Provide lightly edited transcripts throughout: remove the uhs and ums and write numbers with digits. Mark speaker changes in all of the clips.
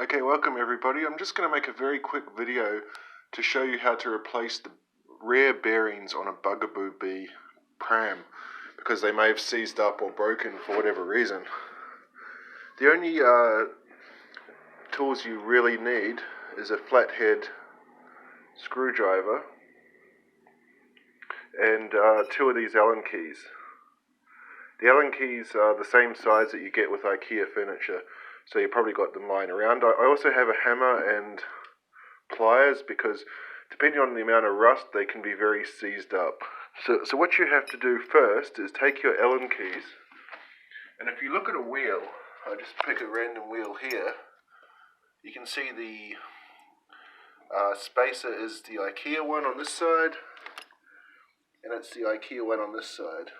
Speaker 1: Okay, welcome everybody. I'm just going to make a very quick video to show you how to replace the rear bearings on a Bugaboo Bee pram because they may have seized up or broken for whatever reason. The only tools you really need is a flathead screwdriver and two of these Allen keys. The Allen keys are the same size that you get with IKEA furniture, so you probably got them lying around. I also have a hammer and pliers because depending on the amount of rust, they can be very seized up. So what you have to do first is take your Allen keys, and if you look at a wheel, I just pick a random wheel here, you can see the spacer is the IKEA one on this side, and it's the IKEA one on this side.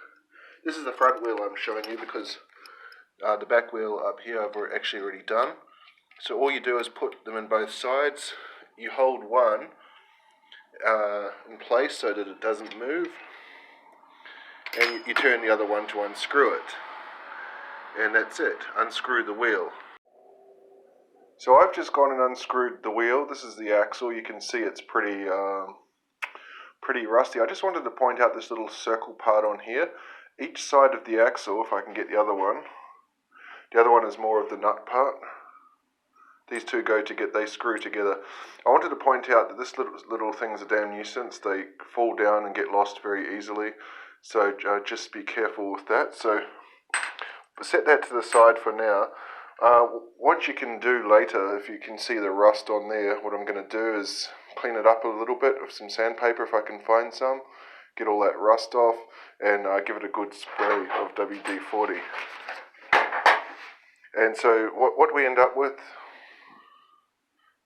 Speaker 1: This is the front wheel I'm showing you because the back wheel up here I've actually already done. So all you do is put them in both sides. You hold one in place so that it doesn't move, and you turn the other one to unscrew it. And that's it. Unscrew the wheel. So I've just gone and unscrewed the wheel. This is the axle. You can see it's pretty rusty. I just wanted to point out this little circle part on here. Each side of the axle, if I can get the other one is more of the nut part. These two they screw together. I wanted to point out that this little thing's a damn nuisance. They fall down and get lost very easily. So just be careful with that. So set that to the side for now. What you can do later, if you can see the rust on there, what I'm going to do is clean it up a little bit with some sandpaper if I can find some. Get all that rust off and give it a good spray of WD-40. And so what we end up with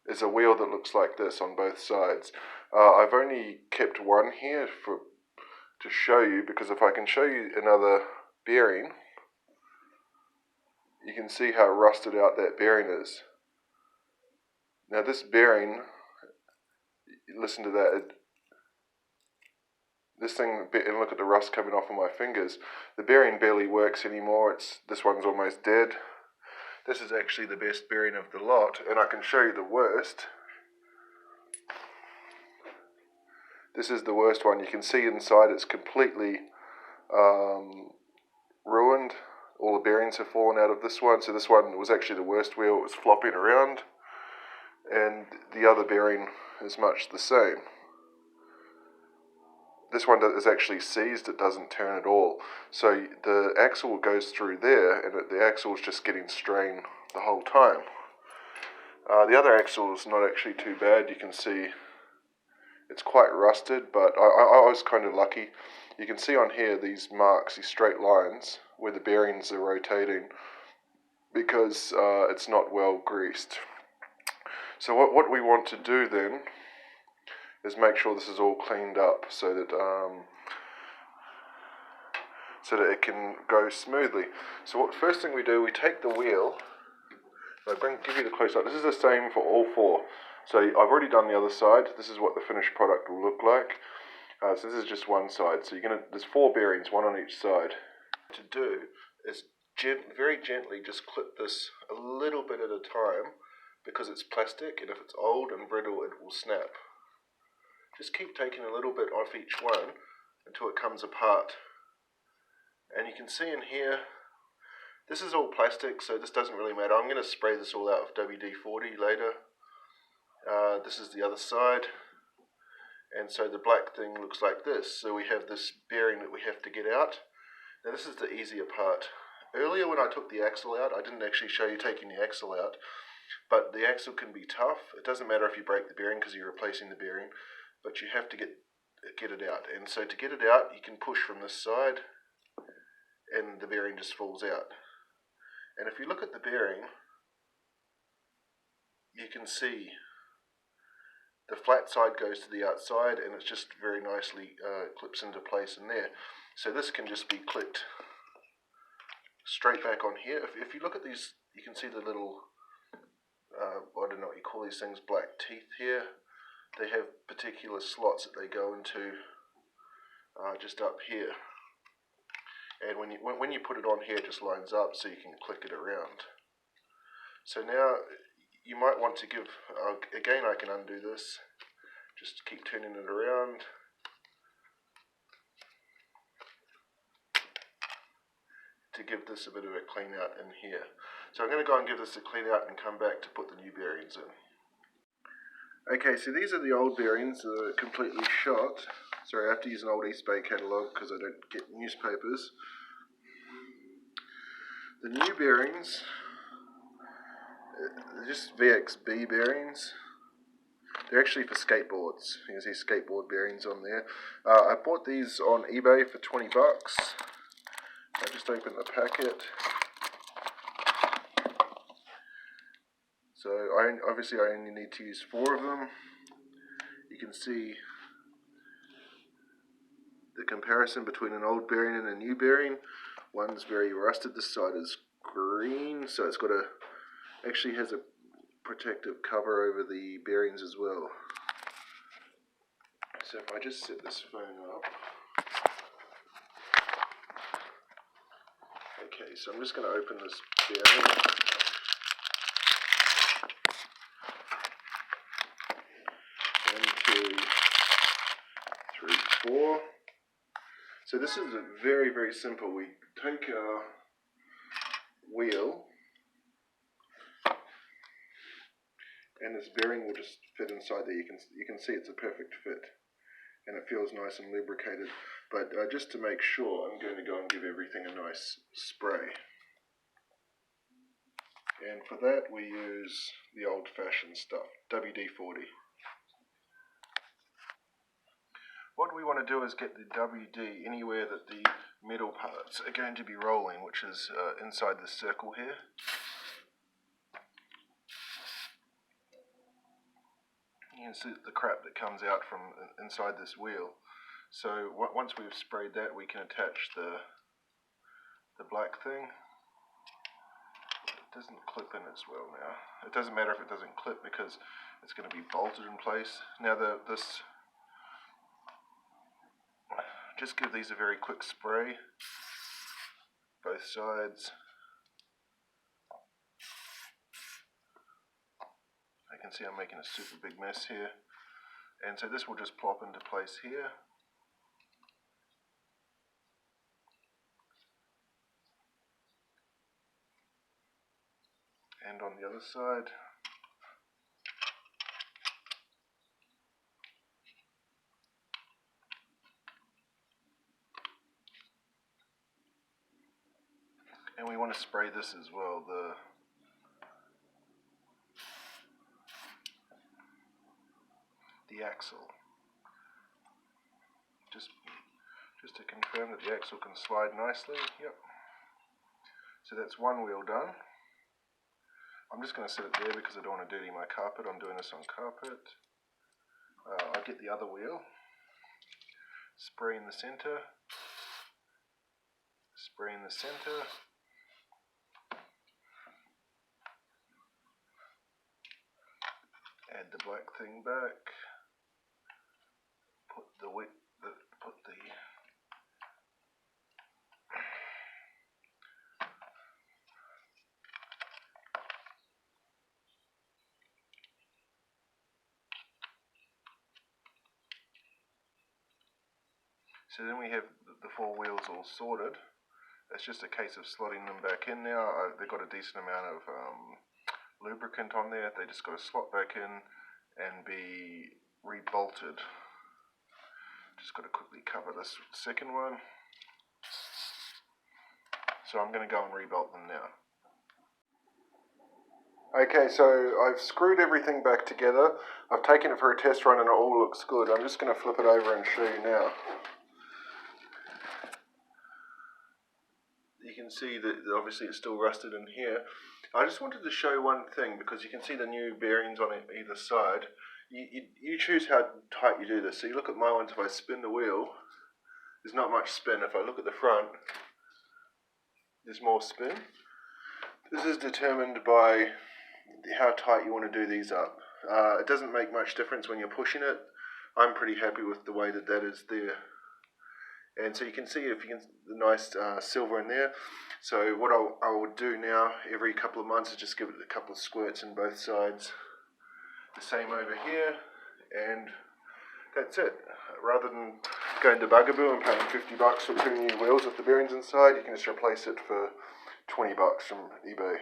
Speaker 1: is a wheel that looks like this on both sides. I've only kept one here to show you, because if I can show you another bearing, you can see how rusted out that bearing is. Now this bearing, listen to that, this thing, and look at the rust coming off of my fingers. The bearing barely works anymore. This one's almost dead. This is actually the best bearing of the lot, and I can show you the worst. This is the worst one. You can see inside it's completely ruined. All the bearings have fallen out of this one. So this one was actually the worst wheel. It was flopping around. And the other bearing is much the same. This one is actually seized. It doesn't turn at all. So the axle goes through there, and the axle is just getting strained the whole time. The other axle is not actually too bad. You can see it's quite rusted, but I was kind of lucky. You can see on here these marks, these straight lines, where the bearings are rotating, because it's not well greased. So what we want to do then is make sure this is all cleaned up so that it can go smoothly. So first thing we do, we take the wheel. Give you the close up. This is the same for all four. So I've already done the other side. This is what the finished product will look like. So this is just one side. So there's four bearings, one on each side. What to do is very gently just clip this a little bit at a time, because it's plastic, and if it's old and brittle, it will snap. Just keep taking a little bit off each one until it comes apart. And you can see in here, this is all plastic, so this doesn't really matter. I'm going to spray this all out with WD-40 later. This is the other side. And so the black thing looks like this. So we have this bearing that we have to get out. Now this is the easier part. Earlier when I took the axle out, I didn't actually show you taking the axle out. But the axle can be tough. It doesn't matter if you break the bearing because you're replacing the bearing. But you have to get it out. And so to get it out, you can push from this side, and the bearing just falls out. And if you look at the bearing, you can see the flat side goes to the outside, and it's just very nicely clips into place in there. So this can just be clicked straight back on here. If you look at these, you can see the little, I don't know what you call these things, black teeth here. They have particular slots that they go into just up here. And when you put it on here, it just lines up so you can click it around. So now you might want to give, again I can undo this, just keep turning it around. To give this a bit of a clean out in here. So I'm going to go and give this a clean out and come back to put the new bearings in. Okay, so these are the old bearings that are completely shot. Sorry, I have to use an old East Bay catalogue because I don't get newspapers. The new bearings, they're just VXB bearings. They're actually for skateboards. You can see skateboard bearings on there. I bought these on eBay for 20 bucks. I just opened the packet. So obviously I only need to use 4 of them. You can see the comparison between an old bearing and a new bearing. One's very rusted, this side is green, so it's got actually has a protective cover over the bearings as well. So if I just set this phone up. Okay, so I'm just going to open this bearing. 1, 2, 3, 4. So this is very, very simple. We take our wheel and this bearing will just fit inside there. You can see it's a perfect fit and it feels nice and lubricated. But just to make sure, I'm going to go and give everything a nice spray. And for that we use the old-fashioned stuff, WD-40. What we want to do is get the WD anywhere that the metal parts are going to be rolling, which is inside this circle here. You can see the crap that comes out from inside this wheel. So once we've sprayed that, we can attach the black thing. It doesn't clip in as well now. It doesn't matter if it doesn't clip because it's going to be bolted in place. Now just give these a very quick spray, both sides. I can see I'm making a super big mess here. And so this will just plop into place here. And on the other side. And we want to spray this as well, the axle. Just to confirm that the axle can slide nicely. Yep. So that's one wheel done. I'm just going to set it there because I don't want to dirty my carpet. I'm doing this on carpet. I'll get the other wheel. Spray in the center. Spray in the center. Add the black thing back. Put the So then we have the 4 wheels all sorted. It's just a case of slotting them back in now. They've got a decent amount of lubricant on there. They just got to slot back in and be rebolted. Just got to quickly cover this second one. So I'm going to go and rebolt them now. Okay, so I've screwed everything back together. I've taken it for a test run and it all looks good. I'm just going to flip it over and show you now. You can see that obviously it's still rusted in here. I just wanted to show one thing because you can see the new bearings on either side. You choose how tight you do this. So you look at my ones, if I spin the wheel, there's not much spin. If I look at the front, there's more spin. This is determined by how tight you want to do these up. It doesn't make much difference when you're pushing it. I'm pretty happy with the way that is there. And so you can see the nice silver in there. So what I will do now every couple of months is just give it a couple of squirts in both sides. The same over here, and that's it. Rather than going to Bugaboo and paying $50 for 2 new wheels with the bearings inside, you can just replace it for $20 from eBay.